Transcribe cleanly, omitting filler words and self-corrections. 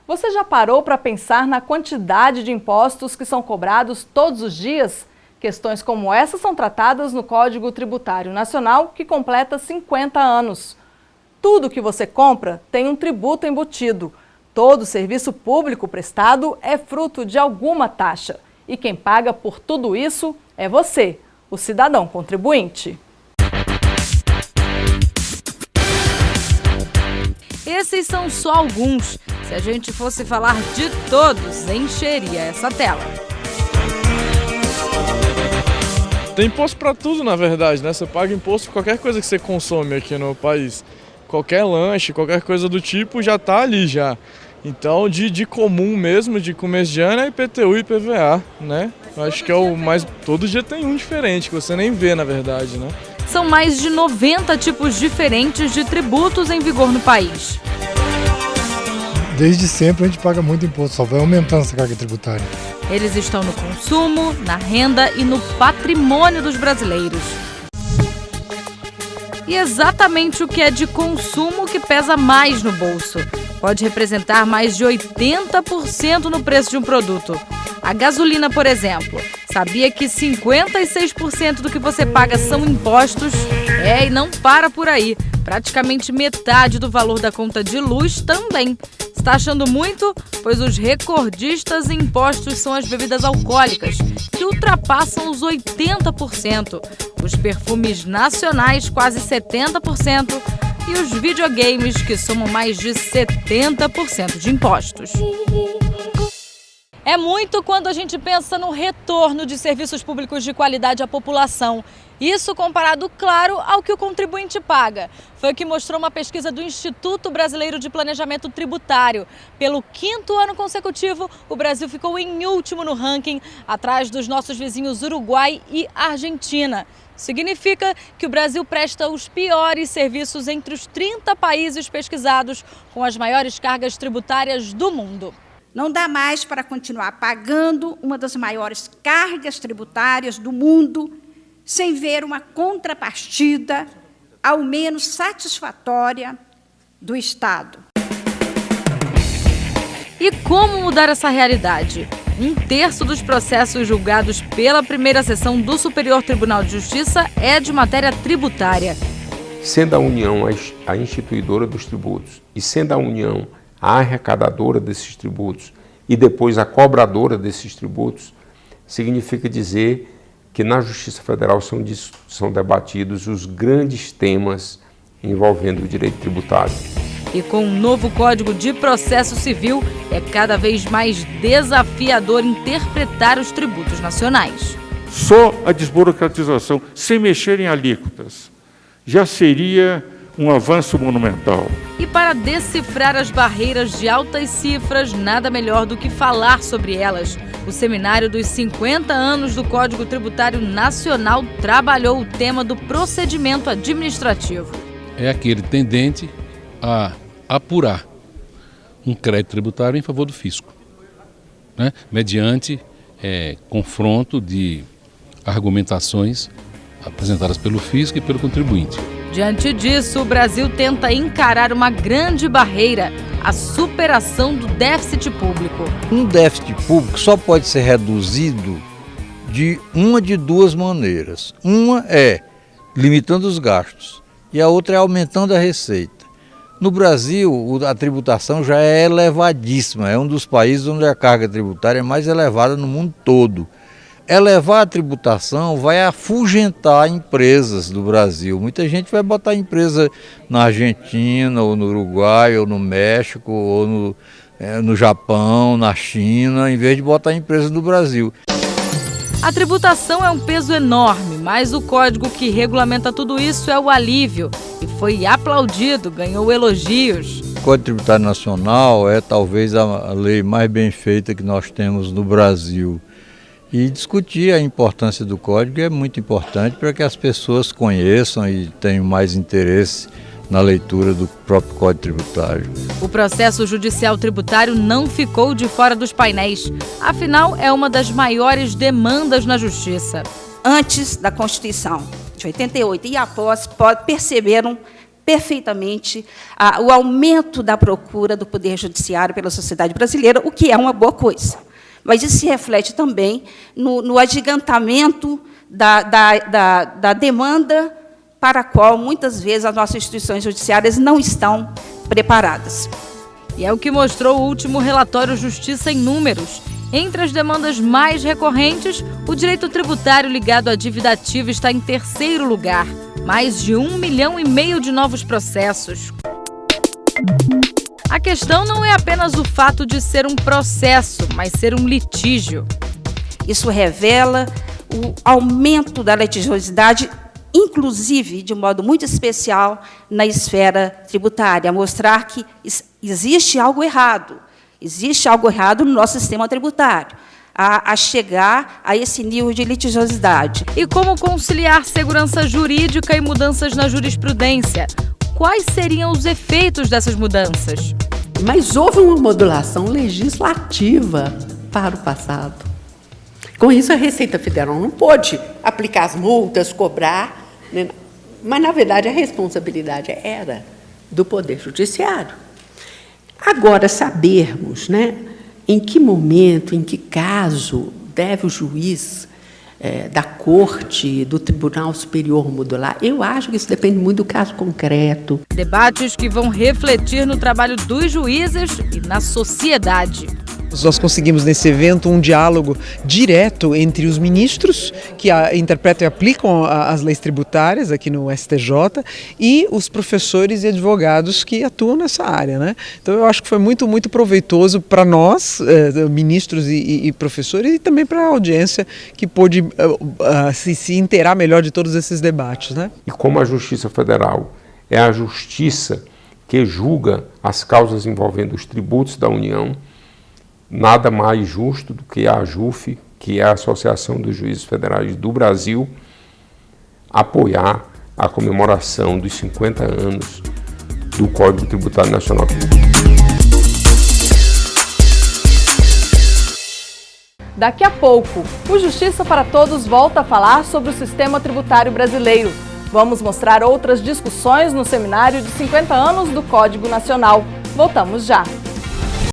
Você já parou para pensar na quantidade de impostos que são cobrados todos os dias? Questões como essa são tratadas no Código Tributário Nacional, que completa 50 anos. Tudo que você compra tem um tributo embutido. Todo serviço público prestado é fruto de alguma taxa. E quem paga por tudo isso é você, o cidadão contribuinte. Esses são só alguns. Se a gente fosse falar de todos, encheria essa tela. Tem imposto para tudo, na verdade, né? Você paga imposto por qualquer coisa que você consome aqui no país. Qualquer lanche, qualquer coisa do tipo já está ali já. Então, de comum mesmo, de começo de ano, é IPTU e IPVA, né? Eu acho que é o mais... Todo dia tem um diferente, que você nem vê, na verdade, né? São mais de 90 tipos diferentes de tributos em vigor no país. Desde sempre a gente paga muito imposto, só vai aumentando essa carga tributária. Eles estão no consumo, na renda e no patrimônio dos brasileiros. E exatamente o que é de consumo que pesa mais no bolso. Pode representar mais de 80% no preço de um produto. A gasolina, por exemplo. Sabia que 56% do que você paga são impostos? E não para por aí. Praticamente metade do valor da conta de luz também. Está achando muito? Pois os recordistas em impostos são as bebidas alcoólicas, que ultrapassam os 80%. Os perfumes nacionais, quase 70%. E os videogames, que somam mais de 70% de impostos. É muito quando a gente pensa no retorno de serviços públicos de qualidade à população. Isso comparado, claro, ao que o contribuinte paga. Foi o que mostrou uma pesquisa do Instituto Brasileiro de Planejamento Tributário. Pelo 5º ano consecutivo, o Brasil ficou em último no ranking, atrás dos nossos vizinhos Uruguai e Argentina. Significa que o Brasil presta os piores serviços entre os 30 países pesquisados, com as maiores cargas tributárias do mundo. Não dá mais para continuar pagando uma das maiores cargas tributárias do mundo sem ver uma contrapartida, ao menos satisfatória, do Estado. E como mudar essa realidade? 1/3 dos processos julgados pela primeira sessão do Superior Tribunal de Justiça é de matéria tributária. Sendo a União a instituidora dos tributos e sendo a União a arrecadadora desses tributos e depois a cobradora desses tributos, significa dizer que na Justiça Federal são debatidos os grandes temas envolvendo o direito tributário. E com o novo Código de Processo Civil, é cada vez mais desafiador interpretar os tributos nacionais. Só a desburocratização, sem mexer em alíquotas, já seria um avanço monumental. E para decifrar as barreiras de altas cifras, nada melhor do que falar sobre elas. O seminário dos 50 anos do Código Tributário Nacional trabalhou o tema do procedimento administrativo. É aquele tendente a apurar um crédito tributário em favor do fisco, né? Mediante confronto de argumentações apresentadas pelo fisco e pelo contribuinte. Diante disso, o Brasil tenta encarar uma grande barreira, a superação do déficit público. Um déficit público só pode ser reduzido de duas maneiras. Uma é limitando os gastos e a outra é aumentando a receita. No Brasil, a tributação já é elevadíssima, é um dos países onde a carga tributária é mais elevada no mundo todo. Elevar a tributação vai afugentar empresas do Brasil. Muita gente vai botar empresa na Argentina, ou no Uruguai, ou no México, ou no Japão, na China, em vez de botar empresa no Brasil. A tributação é um peso enorme, mas o código que regulamenta tudo isso é o alívio. E foi aplaudido, ganhou elogios. O Código Tributário Nacional é talvez a lei mais bem feita que nós temos no Brasil. E discutir a importância do código é muito importante para que as pessoas conheçam e tenham mais interesse na leitura do próprio Código Tributário. O processo judicial tributário não ficou de fora dos painéis. Afinal, é uma das maiores demandas na Justiça. Antes da Constituição de 88 e após, perceberam perfeitamente o aumento da procura do Poder Judiciário pela sociedade brasileira, o que é uma boa coisa. Mas isso se reflete também no agigantamento da demanda para a qual, muitas vezes, as nossas instituições judiciárias não estão preparadas. E é o que mostrou o último relatório Justiça em Números. Entre as demandas mais recorrentes, o direito tributário ligado à dívida ativa está em terceiro lugar. Mais de 1,5 milhão de novos processos. A questão não é apenas o fato de ser um processo, mas ser um litígio. Isso revela o aumento da litigiosidade, inclusive, de um modo muito especial, na esfera tributária, mostrar que existe algo errado no nosso sistema tributário, a chegar a esse nível de litigiosidade. E como conciliar segurança jurídica e mudanças na jurisprudência? Quais seriam os efeitos dessas mudanças? Mas houve uma modulação legislativa para o passado. Com isso, a Receita Federal não pôde aplicar as multas, cobrar, né? Mas, na verdade, a responsabilidade era do Poder Judiciário. Agora, sabermos, né, em que momento, em que caso deve o juiz da Corte, do Tribunal Superior modular, eu acho que isso depende muito do caso concreto. Debates que vão refletir no trabalho dos juízes e na sociedade. Nós conseguimos nesse evento um diálogo direto entre os ministros que interpretam e aplicam as leis tributárias aqui no STJ e os professores e advogados que atuam nessa área, né? Então eu acho que foi muito proveitoso para nós, ministros e professores, e também para a audiência que pôde se inteirar melhor de todos esses debates, né? E como a Justiça Federal é a justiça que julga as causas envolvendo os tributos da União, nada mais justo do que a AJUF, que é a Associação dos Juízes Federais do Brasil, apoiar a comemoração dos 50 anos do Código Tributário Nacional. Daqui a pouco, o Justiça para Todos volta a falar sobre o sistema tributário brasileiro. Vamos mostrar outras discussões no seminário de 50 anos do Código Nacional. Voltamos já!